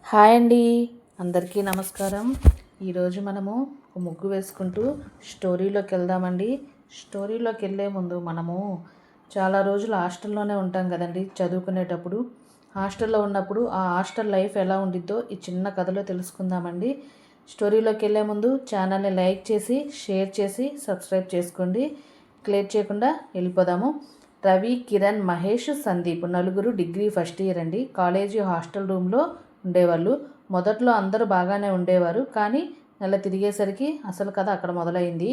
Hi అండి, అందరికీ నమస్కారం. ఈరోజు మనము ఒక ముగ్గు వేసుకుంటూ స్టోరీలోకి వెళ్దామండి. స్టోరీలోకి వెళ్ళే ముందు మనము చాలా రోజులు హాస్టల్లోనే ఉంటాం కదండి. చదువుకునేటప్పుడు హాస్టల్లో ఉన్నప్పుడు ఆ హాస్టల్ లైఫ్ ఎలా ఉండిద్దో ఈ చిన్న కథలో తెలుసుకుందామండి. స్టోరీలోకి వెళ్ళే ముందు ఛానల్ని లైక్ చేసి, షేర్ చేసి, సబ్స్క్రైబ్ చేసుకోండి. క్లియర్ చేయకుండా వెళ్ళిపోదాము. రవి, కిరణ్, మహేష్, సందీప్ నలుగురు డిగ్రీ ఫస్ట్ ఇయర్ అండి. కాలేజీ హాస్టల్ రూమ్లో ఉండేవాళ్ళు. మొదట్లో అందరూ బాగానే ఉండేవారు, కానీ నెల తిరిగేసరికి అసలు కథ అక్కడ మొదలైంది.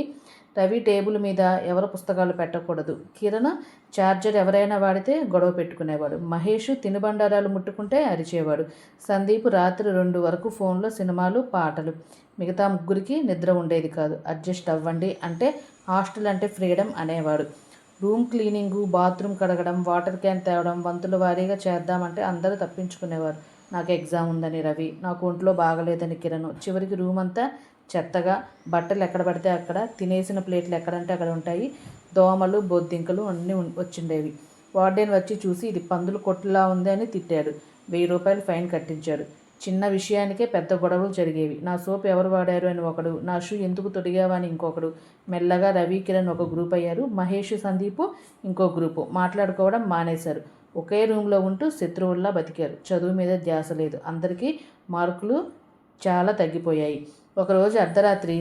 రవి టేబుల్ మీద ఎవరు పుస్తకాలు పెట్టకూడదు, కిరణ్ ఛార్జర్ ఎవరైనా వాడితే గొడవ పెట్టుకునేవాడు, మహేష్ తినుబండారాలు ముట్టుకుంటే అరిచేవాడు, సందీప్ రాత్రి 2 వరకు ఫోన్లో సినిమాలు, పాటలు. మిగతా ముగ్గురికి నిద్ర ఉండేది కాదు. అడ్జస్ట్ అవ్వండి అంటే హాస్టల్ అంటే ఫ్రీడమ్ అనేవాడు. రూమ్ క్లీనింగు, బాత్రూమ్ కడగడం, వాటర్ క్యాన్ తేవడం వంతుల వారీగా చేద్దామంటే అందరూ తప్పించుకునేవారు. నాకు ఎగ్జామ్ ఉందని రవి, నాకు ఒంట్లో బాగలేదని కిరణ్. చివరికి రూమ్ అంతా చెత్తగా, బట్టలు ఎక్కడ పడితే అక్కడ, తినేసిన ప్లేట్లు ఎక్కడంటే అక్కడ ఉంటాయి. దోమలు, బొద్దింకలు అన్నీ వచ్చిండేవి. వార్డెన్ వచ్చి చూసి ఇది పందులు కొట్టులా ఉంది అని తిట్టాడు. 1000 రూపాయలు ఫైన్ కట్టించాడు. చిన్న విషయానికే పెద్ద గొడవలు జరిగేవి. నా సోప్ ఎవరు వాడారు అని ఒకడు, నా షూ ఎందుకు తొడిగావని ఇంకొకడు. మెల్లగా రవి, కిరణ్ ఒక గ్రూప్ అయ్యారు. మహేష్, సందీప్ ఇంకో గ్రూపు. మాట్లాడుకోవడం మానేశారు. ఒకే రూమ్లో ఉంటూ శత్రువుల్లా బతికారు. చదువు మీద ధ్యాస లేదు. అందరికీ మార్కులు చాలా తగ్గిపోయాయి. ఒకరోజు అర్ధరాత్రి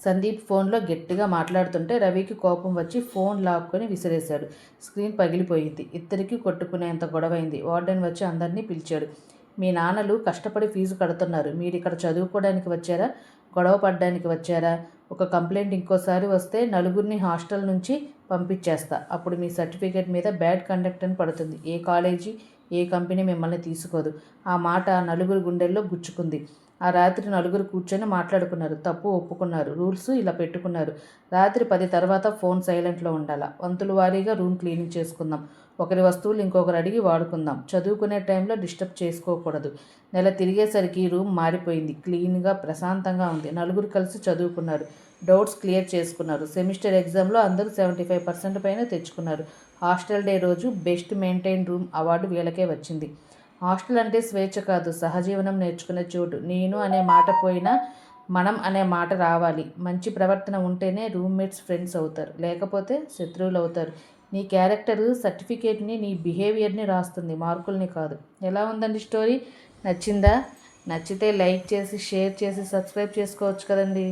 సందీప్ ఫోన్లో గట్టిగా మాట్లాడుతుంటే రవికి కోపం వచ్చి ఫోన్ లాక్కొని విసిరేశాడు. స్క్రీన్ పగిలిపోయింది. ఇద్దరికి కొట్టుకునేంత గొడవైంది. వార్డెన్ వచ్చి అందరినీ పిలిచాడు. మీ నాన్నలు కష్టపడి ఫీజు కడుతున్నారు, మీరు ఇక్కడ చదువుకోవడానికి వచ్చారా, గొడవ పడడానికి వచ్చారా? ఒక కంప్లైంట్ ఇంకోసారి వస్తే నలుగురిని హాస్టల్ నుంచి పంపించేస్తా. అప్పుడు మీ సర్టిఫికేట్ మీద బ్యాడ్ కండక్ట్ అని పడుతుంది. ఏ కాలేజీ, ఏ కంపెనీ మిమ్మల్ని తీసుకోదు. ఆ మాట నలుగురు గుండెల్లో గుచ్చుకుంది. ఆ రాత్రి నలుగురు కూర్చొని మాట్లాడుకున్నారు. తప్పు ఒప్పుకున్నారు. రూల్స్ ఇలా పెట్టుకున్నారు. రాత్రి 10 తర్వాత ఫోన్ సైలెంట్లో ఉండాలా. వంతుల వారీగా రూమ్ క్లీనింగ్ చేసుకుందాం. ఒకరి వస్తువులు ఇంకొకరు అడిగి వాడుకుందాం. చదువుకునే టైంలో డిస్టర్బ్ చేసుకోకూడదు. నెల తిరిగేసరికి రూమ్ మారిపోయింది. క్లీన్గా, ప్రశాంతంగా ఉంది. నలుగురు కలిసి చదువుకున్నారు. డౌట్స్ క్లియర్ చేసుకున్నారు. సెమిస్టర్ ఎగ్జామ్లో అందరూ 75% పైన తెచ్చుకున్నారు. హాస్టల్ డే రోజు బెస్ట్ మెయింటైన్ రూమ్ అవార్డు వీళ్ళకే వచ్చింది. హాస్టల్ అంటే స్వేచ్ఛ కాదు, సహజీవనం నేర్చుకునే చోటు. నేను అనే మాట పోయినా మనం అనే మాట రావాలి. మంచి ప్రవర్తన ఉంటేనే రూమ్మేట్స్ ఫ్రెండ్స్ అవుతారు, లేకపోతే శత్రువులు అవుతారు. నీ క్యారెక్టర్ సర్టిఫికేట్ని, నీ బిహేవియర్ని రాస్తుంది, మార్కుల్ని కాదు. ఎలా ఉందండి స్టోరీ? నచ్చిందా? నచ్చితే లైక్ చేసి, షేర్ చేసి, సబ్స్క్రైబ్ చేసుకోవచ్చు కదండి.